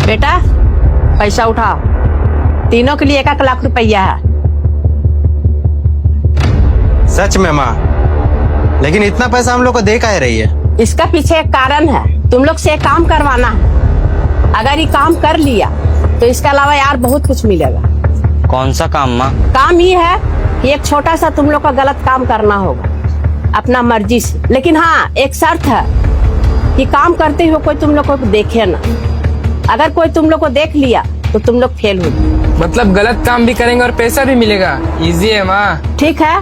बेटा पैसा उठाओ, तीनों के लिए 1 लाख रुपया है। सच में माँ, लेकिन इतना पैसा हम लोग को दे काहे रही है? इसका पीछे एक कारण है, तुम लोग से एक काम करवाना है। अगर ये काम कर लिया तो इसके अलावा यार बहुत कुछ मिलेगा। कौन सा काम माँ? काम ये है कि एक छोटा सा तुम लोग का गलत काम करना होगा अपना मर्जी से, लेकिन हाँ एक शर्त है कि काम करते हुए कोई तुम लोग को देखे ना। अगर कोई तुम लोग को देख लिया तो तुम लोग फेल हो। मतलब गलत काम भी करेंगे और पैसा भी मिलेगा? इजी है माँ। ठीक है,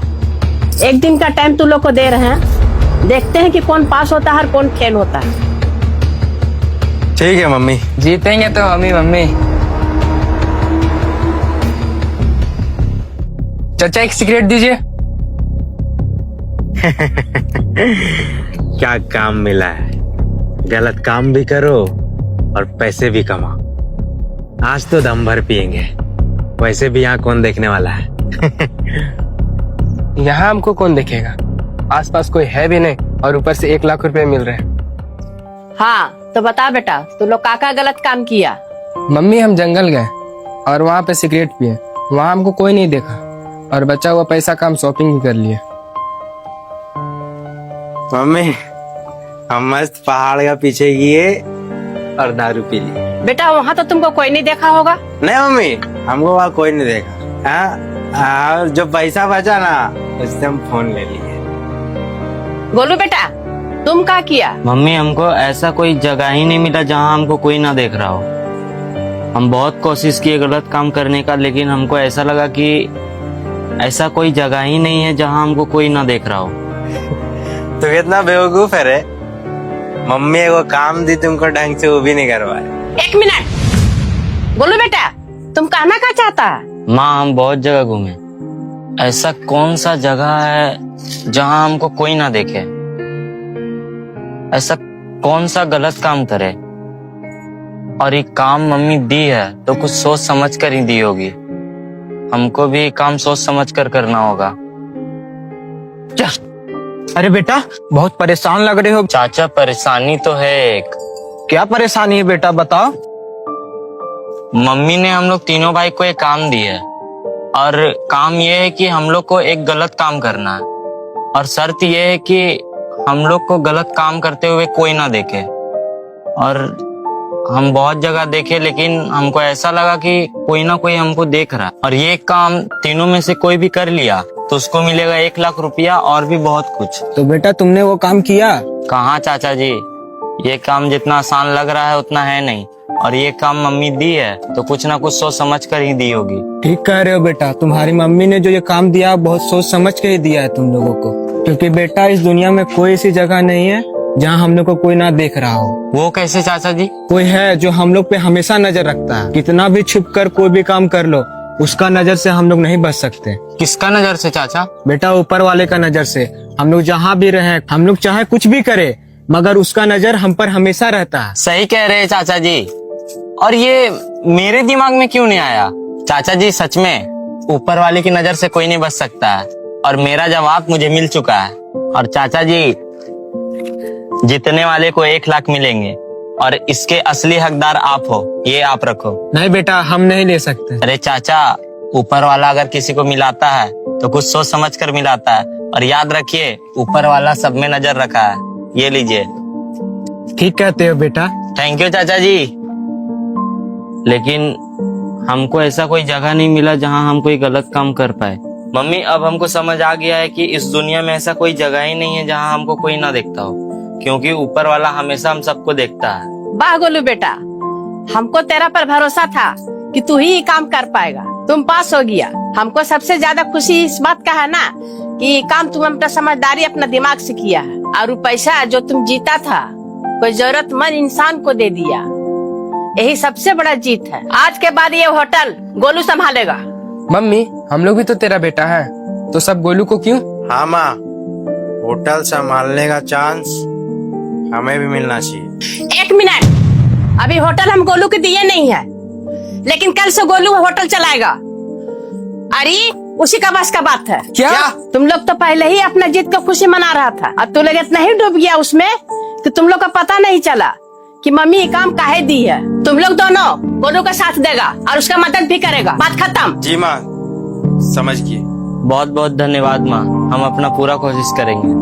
1 दिन का टाइम तुम लोग को दे रहे हैं, देखते हैं कि कौन पास होता है और कौन फेल होता है। ठीक है मम्मी। जीतेंगे तो हम ही मम्मी। चाचा एक सिगरेट दीजिए। क्या काम मिला है, गलत काम भी करो और पैसे भी कमाओ। आज तो दम भर पियेंगे, वैसे भी यहाँ कौन देखने वाला है। यहाँ हमको कौन देखेगा, आसपास कोई है भी नहीं और ऊपर से 1 लाख रुपए मिल रहे हैं। हाँ तो बता बेटा, तुम लोग काका गलत काम किया? मम्मी हम जंगल गए और वहाँ पे सिगरेट पिए, वहाँ हमको कोई नहीं देखा और बचा हुआ पैसा का हम शॉपिंग भी कर लिए। मम्मी हम मस्त पहाड़ का पीछे गए और दारू पी ली। बेटा वहाँ तो तुमको कोई नहीं देखा होगा। नहीं मम्मी, हमको वहाँ कोई नहीं देखा। हाँ, और जो पैसा बचा ना उससे हम फोन ले लिए। गोलू बेटा तुम क्या किया? मम्मी हमको ऐसा कोई जगह ही नहीं मिला जहाँ हमको कोई ना देख रहा हो। हम बहुत कोशिश किए गलत काम करने का, लेकिन हमको ऐसा लगा कि ऐसा कोई जगह ही नहीं है जहाँ हमको कोई ना देख रहा हो। तो कितना बेवकूफ है रे, मम्मी को काम दी तुमको ढंग से वो भी नहीं करवाए। 1 मिनट गोलू बेटा, तुम कहना क्या चाहता है? माँ हम बहुत जगह घूमे, ऐसा कौन सा जगह है जहाँ हमको कोई ना देखे? ऐसा कौन सा गलत काम करे? और ये काम मम्मी दी है तो कुछ सोच समझ कर ही दी होगी। हमको भी काम सोच समझ कर करना होगा। अरे बेटा बहुत परेशान लग रहे हो। चाचा परेशानी तो है एक। क्या परेशानी है बेटा बताओ। मम्मी ने हम लोग तीनों भाई को एक काम दिया है और काम ये है कि हम लोग को एक गलत काम करना है और शर्त ये है कि हम लोग को गलत काम करते हुए कोई ना देखे। और हम बहुत जगह देखे लेकिन हमको ऐसा लगा कि कोई ना कोई हमको देख रहा है और ये काम तीनों में से कोई भी कर लिया तो उसको मिलेगा 1 लाख रुपया और भी बहुत कुछ। तो बेटा तुमने वो काम किया? कहाँ चाचा जी, ये काम जितना आसान लग रहा है उतना है नहीं और ये काम मम्मी दी है तो कुछ ना कुछ सोच समझ कर ही दी होगी। ठीक कह रहे हो बेटा, तुम्हारी मम्मी ने जो ये काम दिया बहुत सोच समझ के ही दिया है तुम लोगों को, क्योंकि बेटा इस दुनिया में कोई ऐसी जगह नहीं है जहाँ हम लोग को कोई ना देख रहा हो। वो कैसे चाचा जी? कोई है जो हम लोग पे हमेशा नजर रखता है, कितना भी छुप कर कोई भी काम कर लो उसका नजर से हम लोग नहीं बच सकते। किसका नजर से चाचा? बेटा ऊपर वाले का नजर से। हम लोग जहाँ भी रहे, हम लोग चाहे कुछ भी करे मगर उसका नजर हम पर हमेशा रहता है। सही कह रहे हैं चाचा जी। और ये मेरे दिमाग में क्यों नहीं आया? चाचा जी सच में ऊपर वाले की नजर से कोई नहीं बच सकता है और मेरा जवाब मुझे मिल चुका है। और चाचा जी जीतने वाले को 1 लाख मिलेंगे और इसके असली हकदार आप हो, ये आप रखो। नहीं बेटा हम नहीं ले सकते। अरे चाचा, ऊपर वाला अगर किसी को मिलाता है तो कुछ सोच समझ कर मिलाता है और याद रखिए ऊपर वाला सब में नजर रखा है। ये लीजिए। ठीक कहते हो बेटा। थैंक यू चाचा जी। लेकिन हमको ऐसा कोई जगह नहीं मिला जहाँ हम कोई गलत काम कर पाए। मम्मी अब हमको समझ आ गया है कि इस दुनिया में ऐसा कोई जगह ही नहीं है जहाँ हमको कोई ना देखता हो, क्योंकि ऊपर वाला हमेशा हम सबको देखता है। वाह गोलू बेटा, हमको तेरा पर भरोसा था कि तू ही काम कर पाएगा। तुम पास हो गया। हमको सबसे ज्यादा खुशी इस बात का है ना कि ये काम तुम अपना समझदारी अपना दिमाग से किया है और वो पैसा जो तुम जीता था कोई जरूरतमंद इंसान को दे दिया। यही सबसे बड़ा जीत है। आज के बाद ये होटल गोलू संभालेगा। मम्मी हम लोग भी तो तेरा बेटा है, तो सब गोलू को क्यों? हाँ माँ, होटल संभालने का चांस हमें भी मिलना चाहिए। 1 मिनट, अभी होटल हम गोलू के दिए नहीं है, लेकिन कल से गोलू होटल चलाएगा। अरे उसी का बस का बात है। क्या? तुम लोग तो पहले ही अपना जीत का खुशी मना रहा था, अब तू लोग इतना ही डूब गया उसमें कि तुम लोग का पता नहीं चला कि मम्मी ये काम काहे दी है। तुम लोग दोनों गोलू का साथ देगा और उसका मदद भी करेगा। बात खत्म। जी माँ, समझ गए। बहुत बहुत धन्यवाद माँ, हम अपना पूरा कोशिश करेंगे।